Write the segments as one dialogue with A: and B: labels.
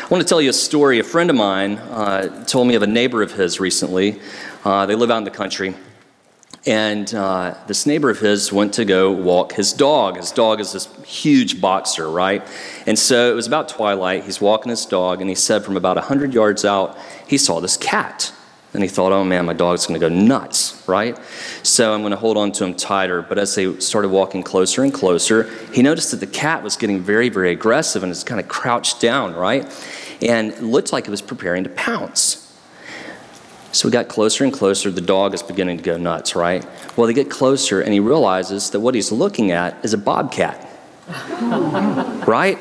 A: I want to tell you a story. A friend of mine told me of a neighbor of his recently. They live out in the country. And this neighbor of his went to go walk his dog. His dog is this huge boxer, right? And so it was about twilight. He's walking his dog, and he said from about 100 yards out, he saw this cat. And he thought, oh man, my dog's going to go nuts, right? So I'm going to hold on to him tighter. But as they started walking closer and closer, he noticed that the cat was getting very, very aggressive and was kind of crouched down, right? And it looked like it was preparing to pounce. So we got closer and closer. The dog is beginning to go nuts, right? Well, they get closer, and he realizes that what he's looking at is a bobcat, right?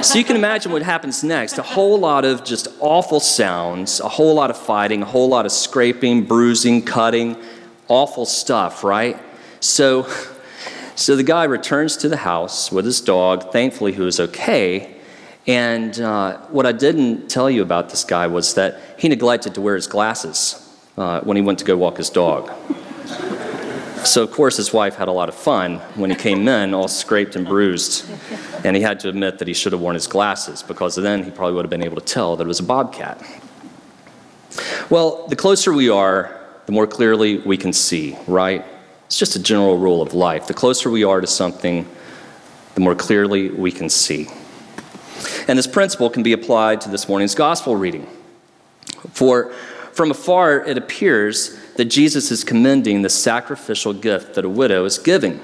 A: So you can imagine what happens next. A whole lot of just awful sounds, a whole lot of fighting, a whole lot of scraping, bruising, cutting, awful stuff, right? So the guy returns to the house with his dog. Thankfully, he was okay. And what I didn't tell you about this guy was that he neglected to wear his glasses when he went to go walk his dog. So, of course, his wife had a lot of fun when he came in, all scraped and bruised. And he had to admit that he should have worn his glasses, because then he probably would have been able to tell that it was a bobcat. Well, the closer we are, the more clearly we can see, right? It's just a general rule of life. The closer we are to something, the more clearly we can see. And this principle can be applied to this morning's gospel reading. For from afar, it appears that Jesus is commending the sacrificial gift that a widow is giving.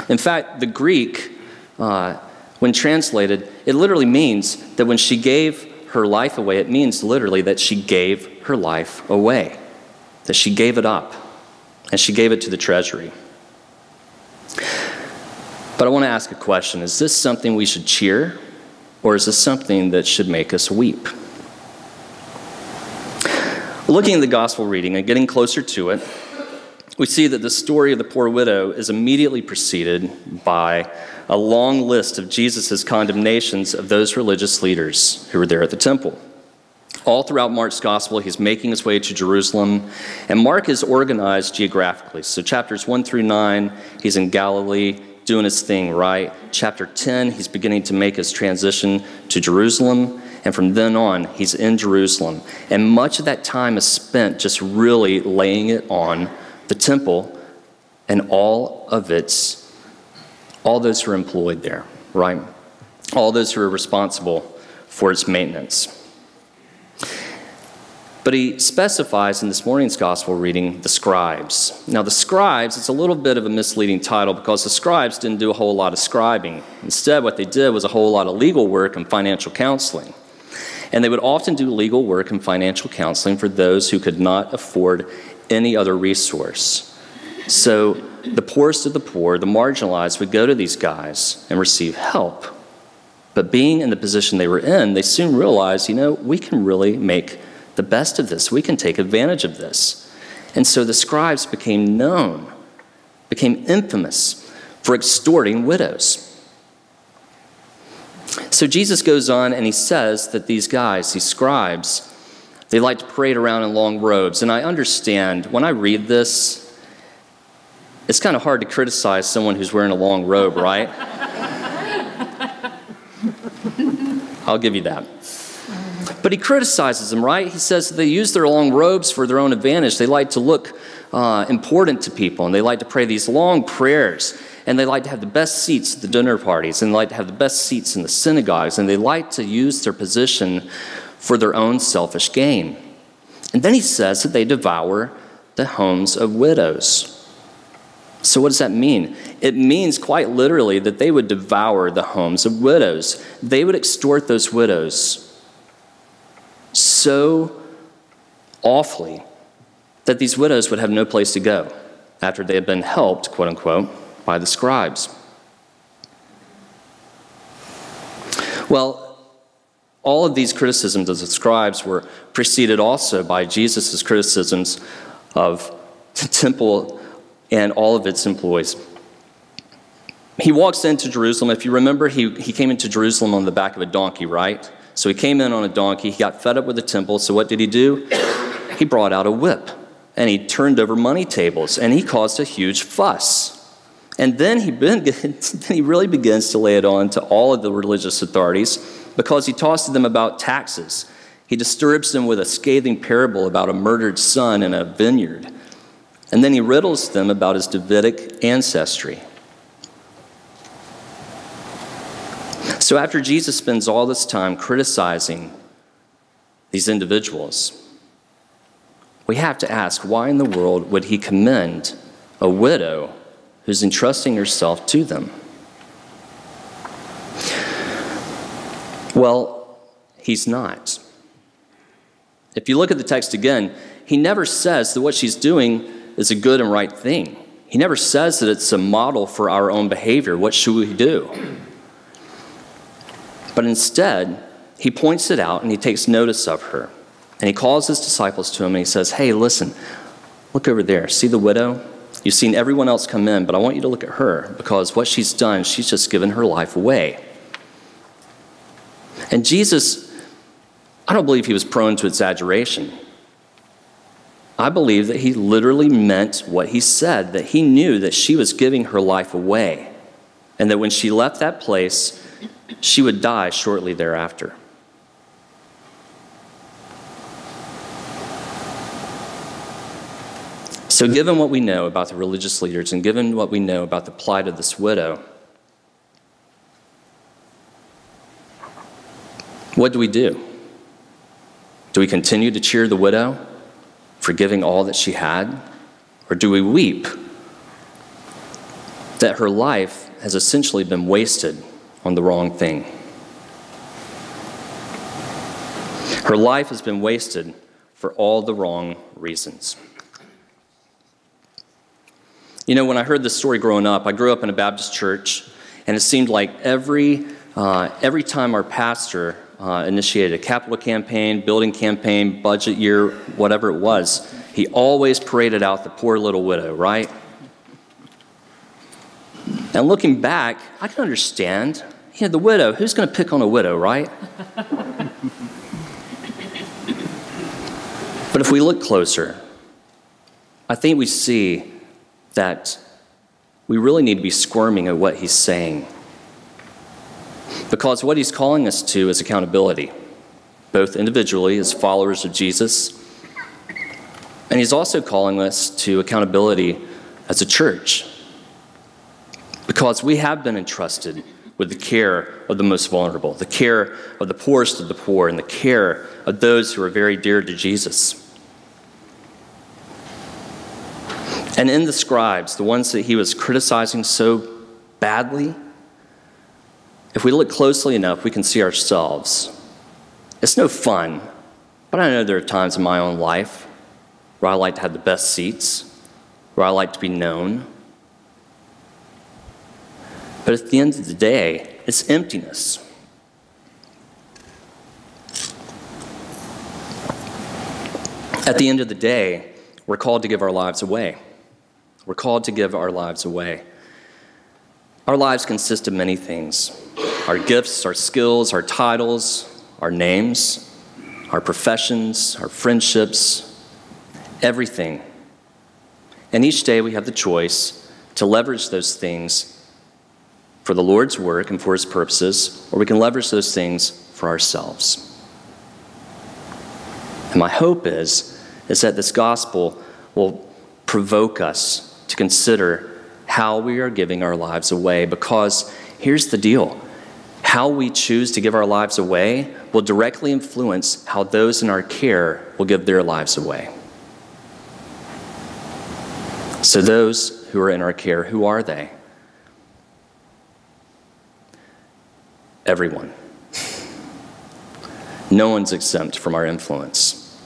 A: In fact, the Greek, when translated, it literally means that when she gave her life away, it means literally that she gave her life away, that she gave it up, and she gave it to the treasury. But I want to ask a question. Is this something we should cheer, or is this something that should make us weep? Looking at the gospel reading and getting closer to it, we see that the story of the poor widow is immediately preceded by a long list of Jesus' condemnations of those religious leaders who were there at the temple. All throughout Mark's gospel, he's making his way to Jerusalem, and Mark is organized geographically. So chapters 1 through 9, he's in Galilee, doing his thing, right? Chapter 10, he's beginning to make his transition to Jerusalem. And from then on, he's in Jerusalem. And much of that time is spent just really laying it on the temple and all those who are employed there, right? All those who are responsible for its maintenance. But he specifies in this morning's gospel reading the scribes. Now, the scribes, it's a little bit of a misleading title because the scribes didn't do a whole lot of scribing. Instead, what they did was a whole lot of legal work and financial counseling. And they would often do legal work and financial counseling for those who could not afford any other resource. So the poorest of the poor, the marginalized, would go to these guys and receive help. But being in the position they were in, they soon realized, we can really make the best of this. We can take advantage of this. And so the scribes became infamous for extorting widows. So Jesus goes on and he says that these guys, these scribes, they like to parade around in long robes. And I understand, when I read this, it's kind of hard to criticize someone who's wearing a long robe, right? I'll give you that. But he criticizes them, right? He says that they use their long robes for their own advantage. They like to look important to people, and they like to pray these long prayers. And they like to have the best seats at the dinner parties, and they like to have the best seats in the synagogues, and they like to use their position for their own selfish gain. And then he says that they devour the homes of widows. So what does that mean? It means quite literally that they would devour the homes of widows. They would extort those widows so awfully that these widows would have no place to go after they had been helped, quote unquote, by the scribes. Well, all of these criticisms of the scribes were preceded also by Jesus' criticisms of the temple and all of its employees. He walks into Jerusalem. If you remember, he came into Jerusalem on the back of a donkey, right? So he came in on a donkey. He got fed up with the temple. So what did he do? He brought out a whip, and he turned over money tables, and he caused a huge fuss. And then he really begins to lay it on to all of the religious authorities because he talks to them about taxes. He disturbs them with a scathing parable about a murdered son in a vineyard. And then he riddles them about his Davidic ancestry. So after Jesus spends all this time criticizing these individuals, we have to ask, why in the world would he commend a widow who's entrusting herself to them? Well, he's not. If you look at the text again, he never says that what she's doing is a good and right thing. He never says that it's a model for our own behavior. What should we do? But instead, he points it out and he takes notice of her. And he calls his disciples to him and he says, hey, listen, look over there. See the widow? You've seen everyone else come in, but I want you to look at her because what she's done, she's just given her life away. And Jesus, I don't believe he was prone to exaggeration. I believe that he literally meant what he said, that he knew that she was giving her life away, and that when she left that place, she would die shortly thereafter. So given what we know about the religious leaders and given what we know about the plight of this widow, what do we do? Do we continue to cheer the widow for giving all that she had? Or do we weep that her life has essentially been wasted on the wrong thing? Her life has been wasted for all the wrong reasons. You know, when I heard this story growing up, I grew up in a Baptist church, and it seemed like every time our pastor initiated a capital campaign, building campaign, budget year, whatever it was, he always paraded out the poor little widow, right? And looking back, I can understand. You know, the widow, who's going to pick on a widow, right? But if we look closer, I think we see that we really need to be squirming at what he's saying. Because what he's calling us to is accountability, both individually as followers of Jesus, and he's also calling us to accountability as a church. Because we have been entrusted with the care of the most vulnerable, the care of the poorest of the poor, and the care of those who are very dear to Jesus. And in the scribes, the ones that he was criticizing so badly, if we look closely enough, we can see ourselves. It's no fun, but I know there are times in my own life where I like to have the best seats, where I like to be known. But at the end of the day, it's emptiness. At the end of the day, we're called to give our lives away. We're called to give our lives away. Our lives consist of many things. Our gifts, our skills, our titles, our names, our professions, our friendships, everything. And each day we have the choice to leverage those things for the Lord's work and for his purposes, or we can leverage those things for ourselves. And my hope is that this gospel will provoke us to consider how we are giving our lives away, because here's the deal. How we choose to give our lives away will directly influence how those in our care will give their lives away. So those who are in our care, who are they? Everyone. No one's exempt from our influence.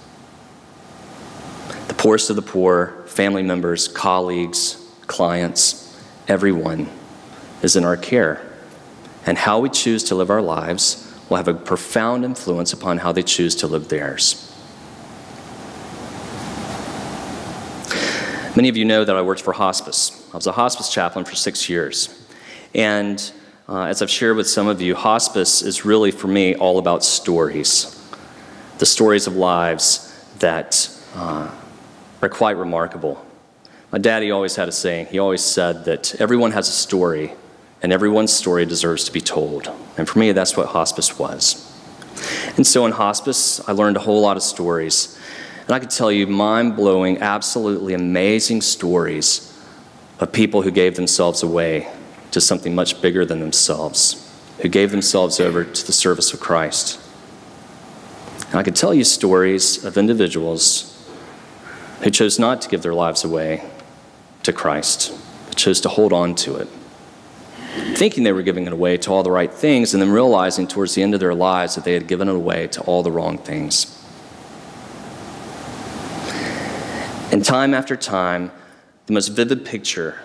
A: The poorest of the poor, family members, colleagues, clients, everyone is in our care. And how we choose to live our lives will have a profound influence upon how they choose to live theirs. Many of you know that I worked for hospice. I was a hospice chaplain for 6 years. And as I've shared with some of you, hospice is really, for me, all about stories. The stories of lives that are quite remarkable. My daddy always had a saying. He always said that everyone has a story, and everyone's story deserves to be told. And for me, that's what hospice was. And so in hospice, I learned a whole lot of stories. And I could tell you mind-blowing, absolutely amazing stories of people who gave themselves away to something much bigger than themselves, who gave themselves over to the service of Christ. And I could tell you stories of individuals who chose not to give their lives away to Christ, but chose to hold on to it, thinking they were giving it away to all the right things, and then realizing towards the end of their lives that they had given it away to all the wrong things. And time after time, the most vivid picture,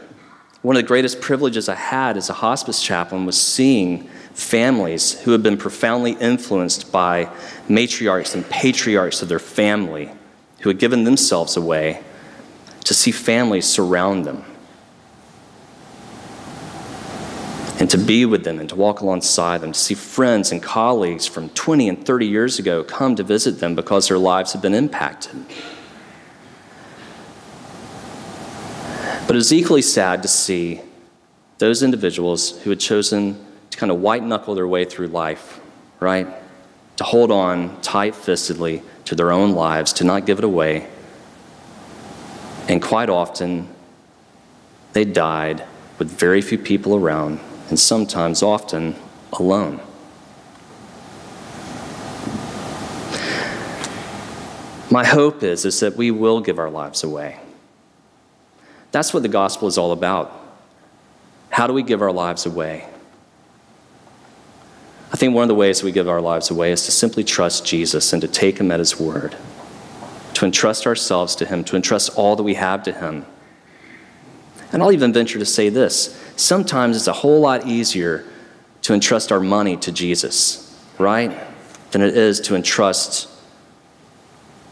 A: one of the greatest privileges I had as a hospice chaplain was seeing families who had been profoundly influenced by matriarchs and patriarchs of their family who had given themselves away, to see families surround them and to be with them and to walk alongside them, to see friends and colleagues from 20 and 30 years ago come to visit them because their lives have been impacted. But it was equally sad to see those individuals who had chosen to kind of white-knuckle their way through life, right? To hold on tight-fistedly to their own lives, to not give it away. And quite often, they died with very few people around, and sometimes, often, alone. My hope is that we will give our lives away. That's what the gospel is all about. How do we give our lives away? I think one of the ways we give our lives away is to simply trust Jesus and to take him at his word, to entrust ourselves to him, to entrust all that we have to him. And I'll even venture to say this. Sometimes it's a whole lot easier to entrust our money to Jesus, right, than it is to entrust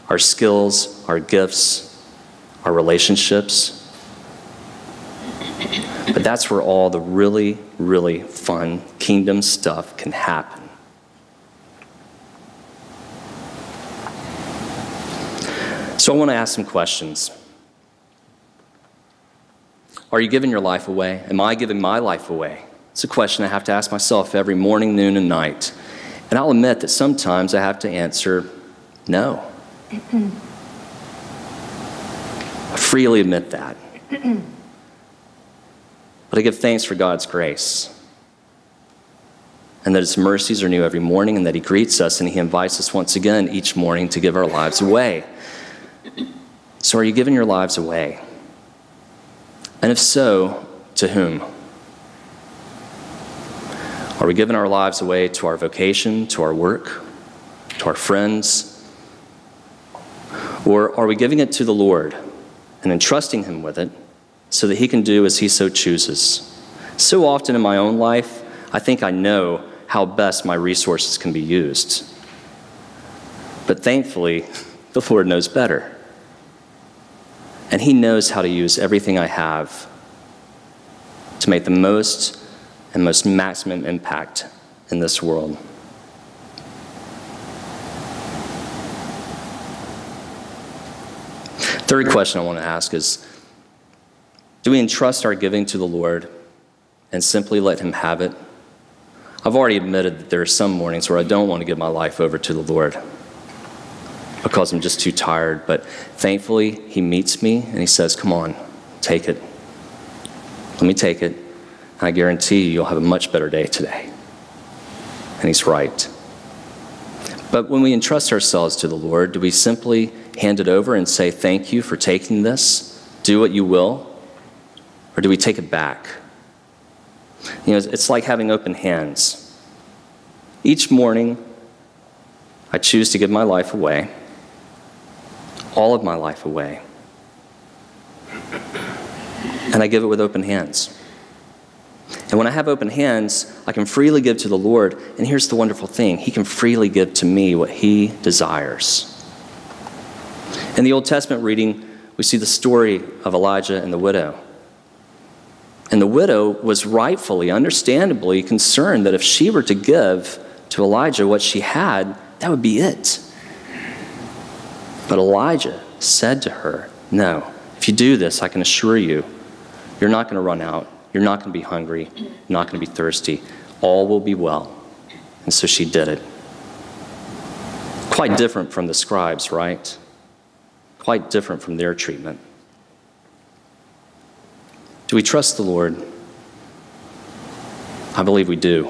A: our skills, our gifts, our relationships. But that's where all the really, really fun kingdom stuff can happen. So I want to ask some questions. Are you giving your life away? Am I giving my life away? It's a question I have to ask myself every morning, noon, and night. And I'll admit that sometimes I have to answer no. I freely admit that. But I give thanks for God's grace, and that his mercies are new every morning, and that he greets us and he invites us once again each morning to give our lives away. So are you giving your lives away? And if so, to whom? Are we giving our lives away to our vocation, to our work, to our friends? Or are we giving it to the Lord and entrusting him with it so that he can do as he so chooses? So often in my own life, I think I know how best my resources can be used. But thankfully, the Lord knows better. And he knows how to use everything I have to make the most and most maximum impact in this world. Third question I want to ask is, do we entrust our giving to the Lord and simply let him have it? I've already admitted that there are some mornings where I don't want to give my life over to the Lord because I'm just too tired. But thankfully, he meets me and he says, come on, take it. Let me take it. And I guarantee you, you'll have a much better day today. And he's right. But when we entrust ourselves to the Lord, do we simply hand it over and say, thank you for taking this, do what you will? Or do we take it back? You know, it's like having open hands. Each morning, I choose to give my life away, all of my life away. And I give it with open hands. And when I have open hands, I can freely give to the Lord. And here's the wonderful thing. He can freely give to me what he desires. In the Old Testament reading, we see the story of Elijah and the widow. And the widow was rightfully, understandably concerned that if she were to give to Elijah what she had, that would be it. But Elijah said to her, no, if If you do this, I can assure you, you're not going to run out. You're not going to be hungry. You're not going to be thirsty. All will be well. And so she did it. Quite different from the scribes, right? Quite different from their treatment. Do we trust the Lord? I believe we do.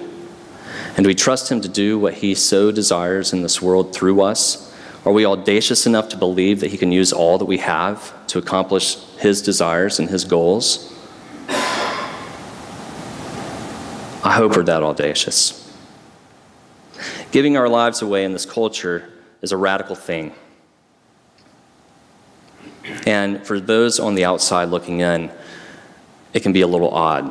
A: And do we trust him to do what he so desires in this world through us? Are we audacious enough to believe that he can use all that we have to accomplish his desires and his goals? I hope we're that audacious. Giving our lives away in this culture is a radical thing. And for those on the outside looking in, it can be a little odd.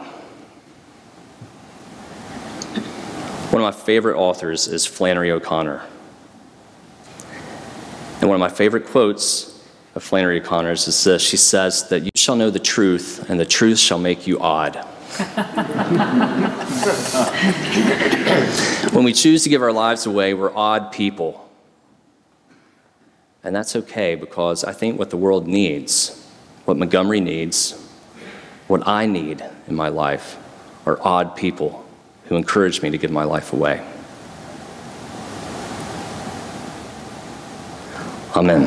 A: One of my favorite authors is Flannery O'Connor. And one of my favorite quotes of Flannery O'Connor's is this. She says that you shall know the truth, and the truth shall make you odd. When we choose to give our lives away, we're odd people. And that's okay, because I think what the world needs, what Montgomery needs, what I need in my life, are odd people who encourage me to give my life away. Amen.